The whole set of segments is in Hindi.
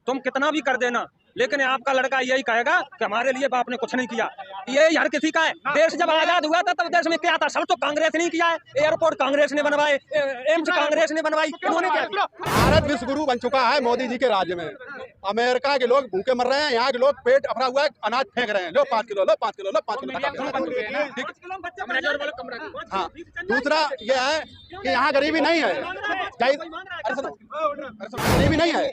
तुम कितना भी कर देना, लेकिन आपका लड़का यही कहेगा कि हमारे लिए बाप ने कुछ नहीं किया। ये हर किसी का है। देश जब आजाद हुआ था तब देश में क्या था? सब तो कांग्रेस नहीं किया है। एयरपोर्ट कांग्रेस ने बनवाए, एम्स कांग्रेस ने बनवाई, इन्होंने क्या किया? भारत विश्व गुरु बन चुका है मोदी जी के राज्य में। अमेरिका के लोग भूखे मर रहे हैं, यहाँ के लोग पेट अफरा हुआ है, अनाज फेंक रहे हैं। लो 5 किलो, लो 5 किलो, लो 5 किलो। हाँ, दूसरा ये है कि यहाँ गरीबी नहीं है। गरीबी नहीं है,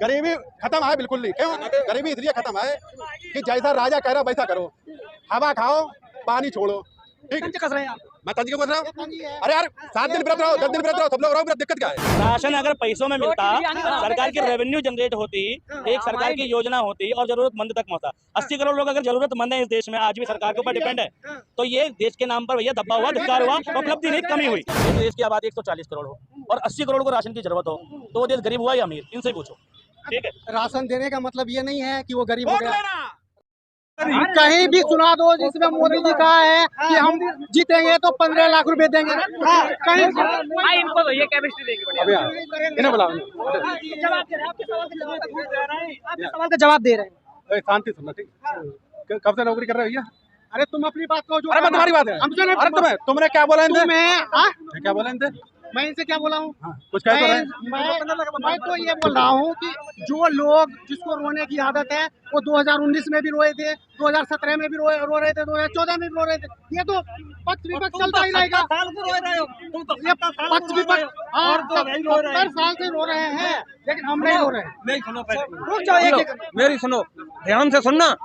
गरीबी खत्म है, बिल्कुल नहीं। क्यों? गरीबी इसलिए खत्म है कि जैसा राजा कह रहा वैसा करो, हवा खाओ, पानी छोड़ो। ठीक है, मैं तंज क्यों कर रहा हूँ? अरे यार 7 दिन व्रत रहो, 10 दिन व्रत रहो, सब लोग रहो, दिक्कत क्या है? राशन अगर पैसों में मिलता, सरकार की रेवेन्यू जनरेट होती, एक सरकार की योजना होती और जरूरतमंद तक पहुंचा। 80 करोड़ लोग अगर जरूरतमंद है इस देश में, आज भी सरकार के ऊपर डिपेंड है, तो ये देश के नाम पर भैया धब्बा हुआ, धिक्कार हुआ, उपलब्धि नहीं, कमी हुई। देश की आबादी 140 करोड़ हो और 80 करोड़ को राशन की जरूरत हो, तो वो देश गरीब हुआ या अमीर? इनसे पूछो। ठीक है, राशन देने का मतलब ये नहीं है कि वो गरीब हो गया। कहीं भी सुना दो जिसमें मोदी जी कहा है कि हम जीतेंगे तो 15 लाख रुपए देंगे। कहीं इनको भैया केमिस्ट्री देंगे, इन्हें बुलाओ, आपके सवाल का जवाब दे रहे हैं। शांति सुनना। ठीक, कब से नौकरी कर रहे हो भैया? अरे तुम अपनी बात कहो। अरे तुम्हारी बात है। अरे तुमने क्या बोला इनसे? क्या बोला इनसे? मैं इनसे क्या बोला हूँ? कुछ कह तो रहे हैं। मैं तो ये बोल रहा हूँ कि जो लोग जिसको रोने की आदत है वो 2019 में भी रोए थे, 2017 में भी रो रहे थे, 2014 में भी रो रहे थे। ये तो पक्ष विपक्ष चलता ही रहेगा। ये पक्ष विपक्ष और 70 साल से रो रहे हैं, लेकिन हम नहीं रो रहे हैं। रुक जाओ, मेरी सुनो, ध्यान से सुनना।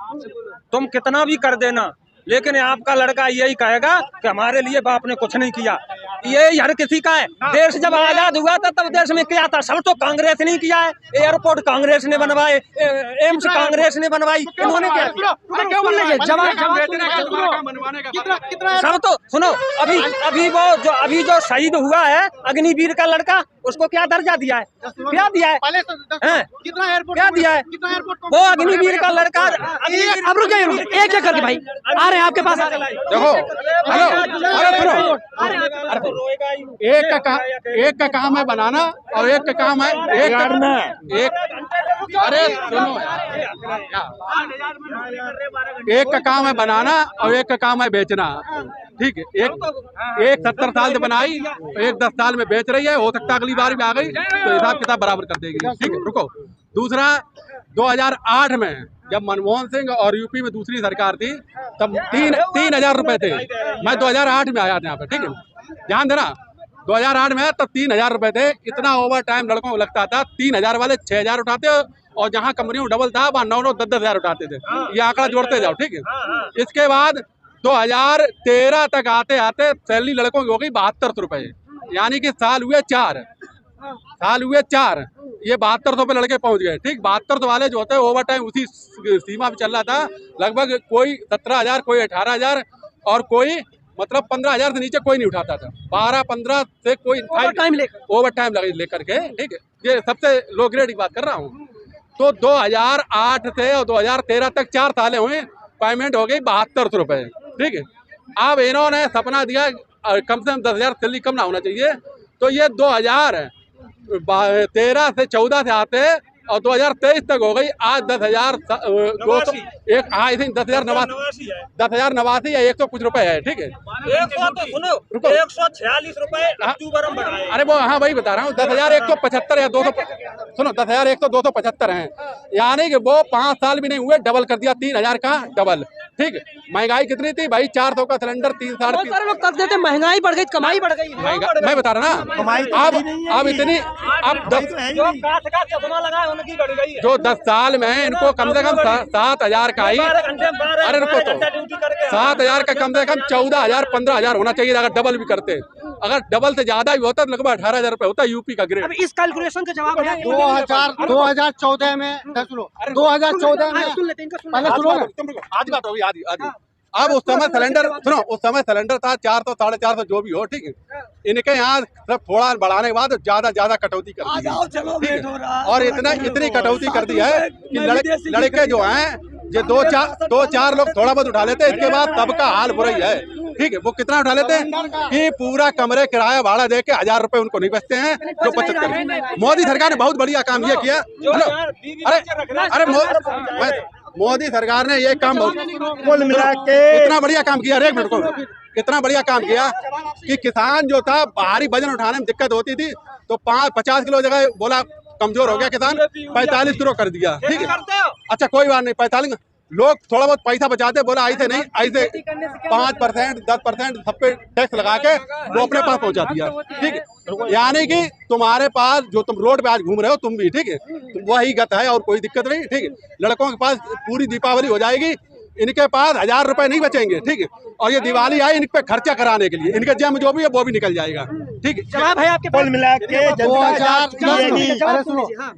तुम कितना भी कर देना, लेकिन आपका लड़का यही कहेगा कि हमारे लिए बाप ने कुछ नहीं किया। ये हर किसी का है। देश जब आजाद हुआ था तब देश में क्या था? सब तो कांग्रेस नहीं किया है। एयरपोर्ट कांग्रेस ने बनवाए, एम्स कांग्रेस ने बनवाई, इन्होंने क्या किया? सब तो सुनो, अभी जो शहीद हुआ है अग्निवीर का लड़का, उसको क्या दर्जा दिया है? क्या दिया है? कितना एयरपोर्ट, क्या दिया है? वो अग्निवीर का लड़का। अब रुक जाइए, एक एक करके भाई आ रहे हैं आपके पास। देखो, एक का काम है बनाना और एक का काम है अरे सुनो, एक का काम है बनाना और एक का काम है बेचना। ठीक है, एक 70 साल से बनाई, एक 10 साल में बेच रही है। हो सकता है अगली बार भी आ गई तो हिसाब किताब बराबर कर देगी। ठीक है, रुको। दूसरा, 2008 में जब मनमोहन सिंह और यूपी में दूसरी सरकार थी तब 3,000 रुपए थे। मैं 2008 में आया था यहाँ पे। ठीक है, ध्यान देना, 2008 में तब 3,000 रुपए थे। इतना ओवर टाइम लड़कों को लगता था। 3,000 वाले 6,000 उठाते और जहाँ कंपनी में डबल था वहाँ 9-9, 10-10 हजार उठाते थे। ये आंकड़ा जोड़ते जाओ। ठीक है, इसके बाद 2013 तक आते आते सैलरी लड़कों की हो गई 7200 रुपए, यानी कि साल हुए 4। ये 7200 पे लड़के पहुंच गए। ठीक, 7200 वाले जो होते हैं ओवर टाइम उसी सीमा पे चल रहा था। लगभग कोई 17,000, कोई 18,000 और कोई मतलब 15,000 से नीचे कोई नहीं उठाता था। 12-15 से कोई ओवर टाइम लेकर के। ठीक है, ये सबसे लो ग्रेड की बात कर रहा हूँ। तो 2008 से और 2013 तक 4 साल हुए, पेमेंट हो गई 7200 रुपए। ठीक है, अब इन्होंने सपना दिया कम से कम 10,000 सैलरी कम ना होना चाहिए। तो ये 2013 से 14 से आते और 2023 तक हो गई आज 10,200 एक। हाँ, इसी 10,089 या 100 कुछ रुपए है। ठीक है, 146 रुपए अक्टूबर में बढ़ाए। अरे वो हाँ वही बता रहा हूँ, 10,175 या 200। सुनो, 10,100, 275 हैं, यानी कि वो 5 साल भी नहीं हुए, डबल कर दिया। 3,000 का डबल। ठीक है, महंगाई कितनी थी भाई? 400 का सिलेंडर 3-3.5 सारे लोग तब देते, महंगाई बढ़ गई, कमाई बढ़ गई। मैं बता रहा ना, अब इतनी, अब 10 जो 10 साल में इनको कम से कम 7,000 का ही, अरे रुको, तो 7,000 का कम से कम 14,000, 15,000 होना चाहिए अगर डबल भी करते। अगर डबल से ज्यादा भी होता तो लगभग 18,000 रुपए होता यूपी का ग्रेड। अब इस कैलकुलेशन का जवाब है 2014 में 2014 में पहले सुनो, आज बात होगी, आधी। अब उस समय सिलेंडर, सुनो, उस समय सिलेंडर था 400, 450 जो भी हो। ठीक है, इनके यहाँ सब थोड़ा बढ़ाने के बाद ज्यादा कटौती कर दी है। और इतनी कटौती कर दी है कि लड़के जो हैं ये 2-4 लोग थोड़ा बहुत उठा लेते हैं, इसके बाद सबका हाल बुरा ही है। ठीक है, वो कितना उठा लेते हैं कि पूरा कमरे किराया भाड़ा दे के 1000 रुपए उनको नहीं बचते हैं जो बचत करें। मोदी सरकार ने बहुत बढ़िया काम ये किया। हेलो, अरे मोदी सरकार ने ये काम कुल मिला के इतना बढ़िया काम किया। एक मिनट को, इतना बढ़िया काम किया कि किसान जो था भारी वजन उठाने में दिक्कत होती थी, तो 50 किलो जगह बोला कमजोर हो गया किसान, 45 किलो कर दिया। ठीक है, अच्छा कोई बात नहीं, 45 लोग थोड़ा बहुत पैसा बचाते, बोला ऐसे नहीं, ऐसे 5% 10% सब पे टैक्स लगा के वो अपने पास पहुंचा दिया। ठीक है, यानी कि तुम्हारे पास जो तुम रोड पे आज घूम रहे हो तुम भी, ठीक है, वही गत है और कोई दिक्कत नहीं। ठीक है, लड़कों के पास पूरी दीपावली हो जाएगी, इनके पास 1000 रुपए नहीं बचेंगे। ठीक है, और ये दिवाली आई इन पे खर्चा कराने के लिए, इनके जेब में जो भी है वो भी निकल जाएगा। ठीक है, जवाब है आपके कुल मिला के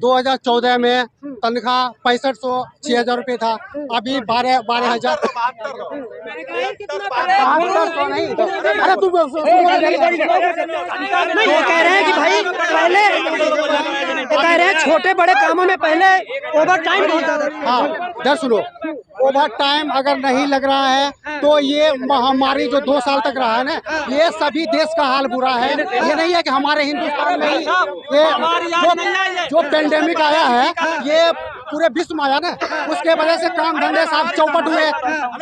2014 में तनख्वाह 6500 6000 रुपए था, अभी 12,000 नहीं। अरे तुम ये कह रहे हैं कि भाई पहले कह रहे हैं छोटे बड़े कामों में पहले ओवर टाइम बहुत ज्यादा। हाँ, इधर सुनो, ओवर टाइम अगर नहीं लग रहा है तो ये महामारी जो 2 साल तक रहा है ना, ये सभी देश का हाल बुरा है। ये नहीं है कि हमारे हिंदुस्तान में ही ये जो पेंडेमिक आया है ये पूरे विश्व में आया ना, उसके वजह से काम धंधे सब चौपट हुए।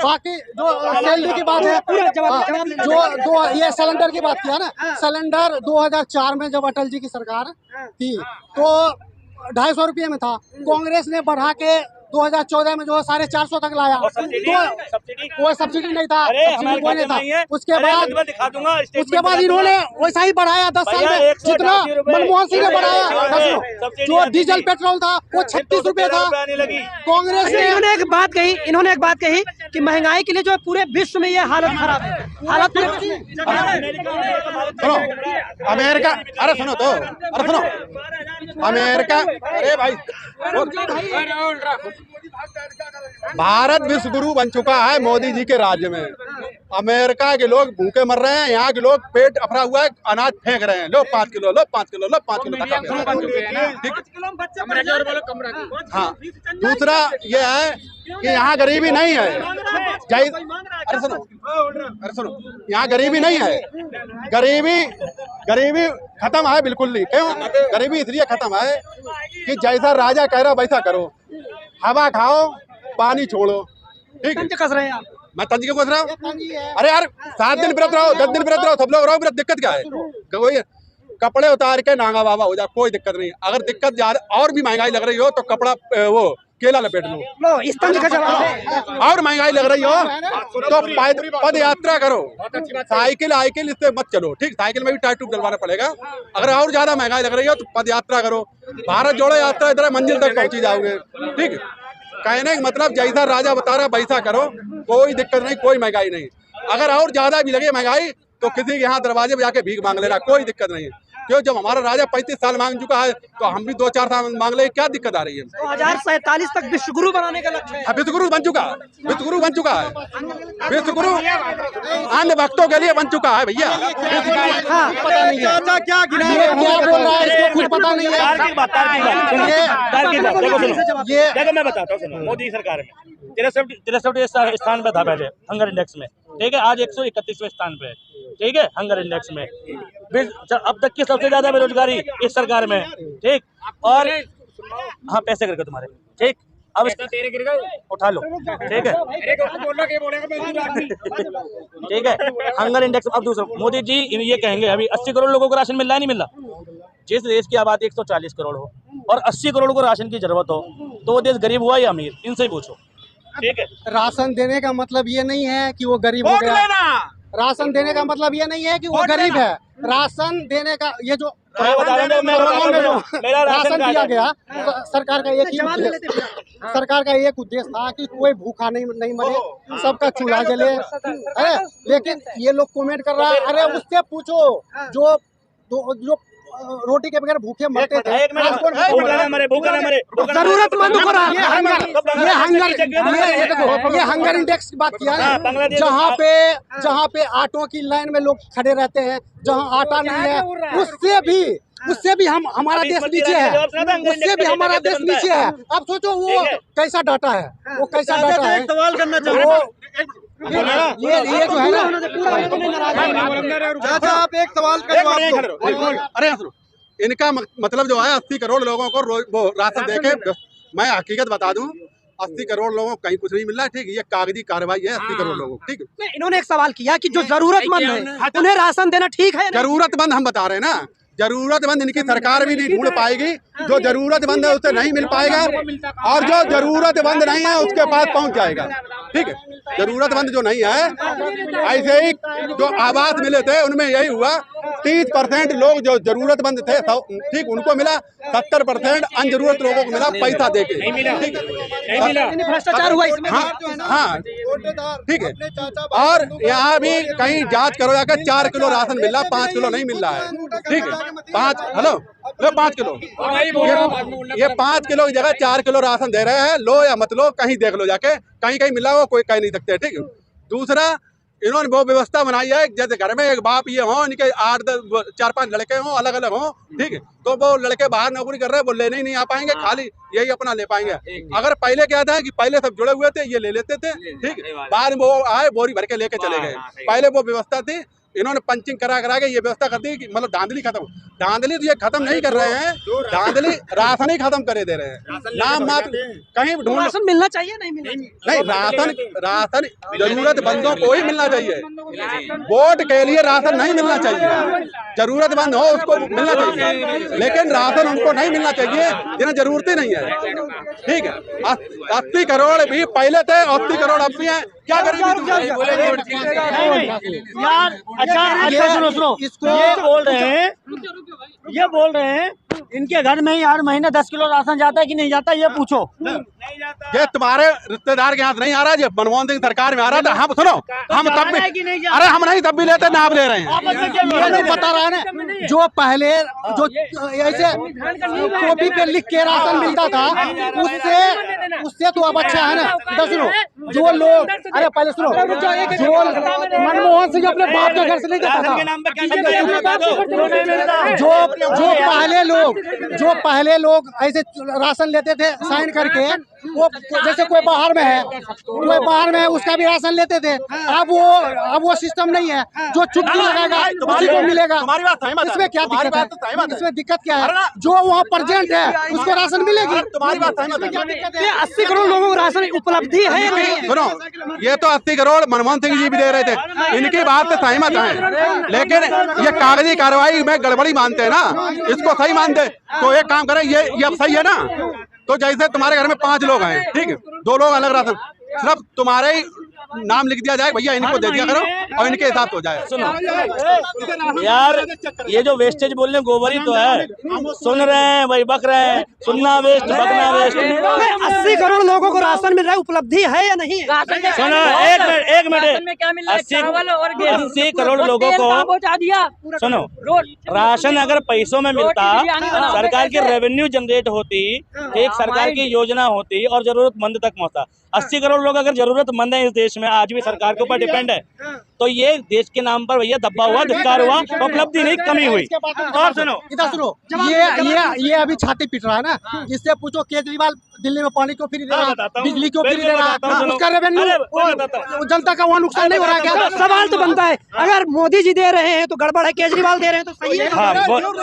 बाकी जो सैलरी की बात है, जो ये सिलेंडर की बात किया ना, सिलेंडर 2004 में जब अटल जी की सरकार थी तो 250 रुपये में था। कांग्रेस ने बढ़ा के 2014 में जो 450 तक लाया, तो कोई सब्सिडी नहीं था, कोई नहीं था। उसके बाद इन्होंने वैसा ही बढ़ाया 10 साल में, जितना मनमोहन सिंह ने बढ़ाया। जो डीजल पेट्रोल था वो 36 रुपए था। कांग्रेस ने इन्होंने एक बात कही कि महंगाई के लिए जो है पूरे विश्व में ये हालत खराब है। हालत सुनो, अमेरिका, अरे सुनो तो, अरे सुनो, अमेरिका, अरे भाई भारत विश्व गुरु बन चुका है मोदी जी के राज्य में। अमेरिका के लोग भूखे मर रहे हैं, यहाँ के लोग पेट अफरा हुआ है, अनाज फेंक रहे हैं। लो 5 किलो, लो 5 किलो, लो 5 किलो। हाँ, दूसरा ये है कि यहाँ गरीबी नहीं है। अरे सुनो, यहाँ गरीबी नहीं है। गरीबी खत्म है, बिल्कुल नहीं। क्यों गरीबी इसलिए खत्म है कि जैसा राजा कह रहा वैसा करो, हवा खाओ पानी छोड़ो। ठीक है, कस रहे हैं आप। मैं तंज क्यों कस रहा हूँ? अरे यार 7 दिन व्रत रहो, 10 दिन व्रत रहो, सब लोग रहो व्रत, दिक्कत क्या है? कोई कपड़े उतार के नांगा बाबा हो जाए, कोई दिक्कत नहीं। अगर दिक्कत ज्यादा और भी महंगाई लग रही हो तो कपड़ा वो केला लपेट लो। इस तंज का जवाब है। और महंगाई लग रही हो तो पद यात्रा करो, साइकिल इससे मत चलो। ठीक, साइकिल में भी टायर ट्यूब डलवाना पड़ेगा। अगर और ज्यादा महंगाई लग रही हो तो पद यात्रा करो, भारत जोड़ो यात्रा, इधर मंजिल तक पहुंची जाओगे। ठीक, कहने का मतलब जैसा राजा बता रहा वैसा करो, कोई दिक्कत नहीं, कोई महंगाई नहीं। अगर और ज्यादा भी लगे महंगाई तो किसी के यहाँ दरवाजे पे जाके भीख मांग लेना, कोई दिक्कत नहीं। क्यों, जब हमारा राजा 35 साल मांग चुका है तो हम भी 2-4 साल मांग ले, क्या दिक्कत आ रही है? 2047 तक विश्वगुरु बनाने का लक्ष्य है। विश्वगुरु बन चुका है, विश्वगुरु बन चुका है, विश्वगुरु अन्य भक्तों के लिए बन चुका है भैया। पता नहीं है क्या बोल रहा है, इसको खुद पता नहीं है। देखो मैं बताता हूँ, मोदी सरकार में 63 स्थान पे था पहले हंगर इंडेक्स में। ठीक है, आज 131वें स्थान पे है। ठीक है, हंगर इंडेक्स में अब तक की सबसे ज्यादा बेरोजगारी इस सरकार में। ठीक, और हाँ पैसे करके तुम्हारे। ठीक, अब उठा लो। ठीक है, ठीक है, हंगर इंडेक्स। अब दूसरा मोदी जी ये कहेंगे अभी 80 करोड़ लोगों को राशन मिल रहा है, नहीं मिल रहा। जिस देश की आबादी 140 करोड़ हो और 80 करोड़ को राशन की जरूरत हो तो वो देश गरीब हुआ या अमीर, इनसे ही पूछो। ठीक है, राशन देने का मतलब ये नहीं है कि वो गरीब हो गया। राशन देने का मतलब ये नहीं है कि वो गरीब है। राशन देने का ये जो राशन दिया गया, सरकार का एक उद्देश्य था कि कोई भूखा नहीं मरे, सबका चूल्हा जले। अरे लेकिन ये लोग कमेंट कर रहा है, अरे उससे पूछो जो रोटी के बगैर भूखे मरते थे। जरूरतमंद को ये हंगर इंडेक्स की बात किया है, जहाँ पे ऑटो की लाइन में लोग खड़े रहते हैं, जहाँ आटा नहीं है, उससे भी हमारा देश नीचे है, उससे भी हमारा देश नीचे है। अब सोचो वो कैसा डाटा है, वो कैसा डाटा है। सवाल करना चाहूँगा, ये जो है ना, चाचा आप एक सवाल का जवाब दो। अरे सुनो, इनका मतलब जो है 80 करोड़ लोगों को वो राशन देके, मैं हकीकत बता दूं, 80 करोड़ लोगों को कहीं कुछ नहीं मिल रहा है। ठीक है, ये कागजी कार्रवाई है 80 करोड़ लोगों को। ठीक है, इन्होंने एक सवाल किया कि जो जरूरतमंद है उन्हें राशन देना ठीक है। जरूरतमंद हम बता रहे हैं ना, जरूरतमंद इनकी सरकार भी नहीं ढूंढ पाएगी। जो जरूरतमंद है उसे नहीं मिल पाएगा, और जो जरूरतमंद नहीं है उसके पास पहुंच जाएगा। ठीक है, जरूरतमंद जो नहीं है, ऐसे ही जो आवास मिले थे उनमें यही हुआ, 30% लोग जो जरूरतमंद थे ठीक उनको मिला, 70% अनजरूरत लोगों को मिला पैसा देके। ठीक है, भ्रष्टाचार हुआ इसमें। हाँ ठीक है, और यहाँ भी कहीं जांच करो जाकर 4 किलो राशन मिल रहा, 5 किलो नहीं मिल रहा है। ठीक है, 5 किलो, ये 5 किलो की जगह 4 किलो राशन दे रहे हैं। लो या मत लो, कहीं देख लो जाके, कहीं कहीं मिला हो, कोई कह नहीं सकते। ठीक है, दूसरा इन्होंने वो व्यवस्था बनाई है, जैसे घर में एक बाप ये हो, इनके 4-5 लड़के हों, अलग अलग हों। ठीक है, तो वो लड़के बाहर नौकरी कर रहे हैं, वो लेने ही नहीं आ पाएंगे, खाली यही अपना ले पाएंगे। अगर पहले क्या था कि पहले सब जुड़े हुए थे, ये ले लेते थे। ठीक है, बाद में वो आए, बोरी भर के लेके चले गए। पहले वो व्यवस्था थी, इन्होंने पंचिंग करा करा के ये व्यवस्था कर दी कि मतलब धांधली खत्म। धांधली तो ये खत्म नहीं कर रहे हैं, धांधली राशन ही खत्म करे दे रहे हैं। नाम मात्र कहीं ढूंढ, राशन मिलना चाहिए, नहीं मिलना चाहिए। नहीं, राशन जरूरतमंदों को ही मिलना चाहिए। वोट के लिए राशन नहीं मिलना चाहिए, जरूरतमंद हो उसको मिलना चाहिए, लेकिन राशन उनको नहीं मिलना चाहिए जिन्हें जरूरत ही नहीं है। ठीक है, 80 करोड़ भी पहले थे, 80 करोड़ अब भी हैं। क्या करेंगे यार? अच्छा सुनो, ये बोल रहे हैं इनके घर में ही हर महीने 10 किलो राशन जाता है कि नहीं जाता, ये पूछो। ये तुम्हारे रिश्तेदार के हाथ नहीं आ रहा, जो मनमोहन सिंह सरकार में आ रहा था। हम सुनो, हम तब भी, अरे हम नहीं तब भी लेते, नाम ले रहे हैं। ये नहीं बता रहा है ना, जो पहले जो ऐसे कॉपी पे लिख के राशन मिलता था, उससे तो अब अच्छा है ना। इधर सुनो, जो लोग, अरे पहले सुनो, जो मनमोहन सिंह अपने बाप के घर से नहीं देता था, जो पहले लोग ऐसे राशन लेते थे साइन करके, वो जैसे कोई बाहर में है, उसका भी राशन लेते थे। अब वो सिस्टम नहीं है, जो चुटकी लगाएगा उसी को मिलेगा। इसमें क्या दिक्कत है? इसमें दिक्कत क्या है? जो वहाँ प्रेजेंट है उसको राशन मिलेगी। तुम्हारी बात सहमत है? 80 करोड़ लोगों को राशन उपलब्धि है या नहीं? सुनो, ये तो 80 करोड़ मनमोहन सिंह जी भी दे रहे थे, इनकी बात से सहमत है, लेकिन ये कागजी कार्रवाई में गड़बड़ी मानते हैं ना, इसको सही मानते तो एक काम करें, ये अब सही है ना। तो जैसे तुम्हारे घर में 5 लोग हैं, ठीक है, 2 लोग अलग राशन, सिर्फ तुम्हारे ही नाम लिख दिया जाए, भैया इनको दे दिया करो, और इनके हिसाब हो जाए। सुनो यार, ये जो वेस्टेज बोल रहे हैं गोबर ही तो है, सुन रहे हैं वही बक रहे हैं, सुनना वेस्ट, बकना वेस्ट। 80 करोड़ लोगों को राशन मिल रहा है, उपलब्धि है या नहीं है? सुनो, एक मिनट, 80 करोड़ लोगों को सुनो, राशन अगर पैसों में मिलता, सरकार की रेवेन्यू जनरेट होती, एक सरकार की योजना होती और जरूरतमंद तक पहुंचता। 80 करोड़ लोग अगर जरूरतमंद है इस देश में, आज भी सरकार के ऊपर डिपेंड है, तो ये देश के नाम पर भैया दब्बा हुआ, धिक्कार हुआ, उपलब्धि नहीं, कमी हुई। और सुनो, इधर सुनो, ये अभी छाती पीट रहा है ना, इससे पूछो केजरीवाल दिल्ली में पानी क्यों फ्री दे रहा, बिजली क्यों फ्री दे रहा, उसका रेवेन्यू जनता का वहाँ नुकसान नहीं हो रहा है क्या? सवाल तो बनता है, अगर मोदी जी दे रहे हैं तो गड़बड़ है, केजरीवाल दे रहे हैं तो सही है। हाँ,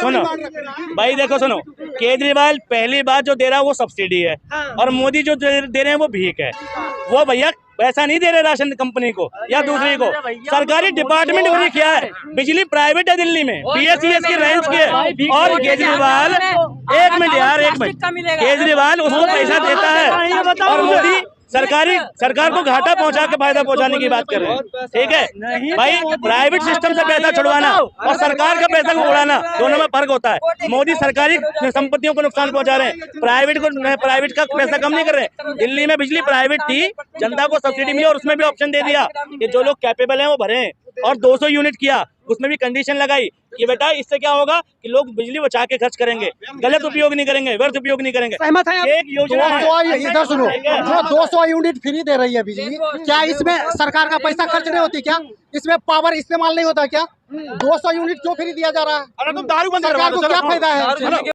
सुनो भाई, देखो सुनो, केजरीवाल पहली बात जो दे रहा है वो सब्सिडी है, और मोदी जो दे रहे हैं वो भीख है। वो भैया पैसा नहीं दे रहे राशन कंपनी को या दूसरी को, सरकारी डिपार्टमेंट उन्हें किया है, बिजली प्राइवेट है दिल्ली में, PSCS की रेंज की है, और केजरीवाल, एक मिनट, केजरीवाल उसको पैसा देता है, और मोदी सरकार को घाटा पहुंचा के फायदा पहुंचाने की बात कर रहे हैं। ठीक है भाई, प्राइवेट सिस्टम से पैसा छुड़वाना और सरकार का पैसा को उड़ाना, दोनों में फर्क होता है। मोदी सरकारी संपत्तियों को नुकसान पहुंचा रहे हैं, प्राइवेट का पैसा कम नहीं कर रहे। दिल्ली में बिजली प्राइवेट थी, जनता को सब्सिडी मिली, और उसमें भी ऑप्शन दे दिया कि जो लोग कैपेबल हैं वो भरें, और 200 यूनिट किया, उसमें भी कंडीशन लगाई कि बेटा इससे क्या होगा कि लोग बिजली बचा के खर्च करेंगे, गलत उपयोग नहीं करेंगे, व्यर्थ उपयोग नहीं करेंगे। सहमत है? एक योजना है, इधर सुनो, जो 200 यूनिट फ्री दे रही है बिजली, क्या इसमें सरकार का पैसा खर्च नहीं होती क्या? इसमें पावर इस्तेमाल नहीं होता क्या? 200 यूनिट क्यों फ्री दिया जा रहा है? अरे तुम दारू बंद सरकार को क्या फायदा है?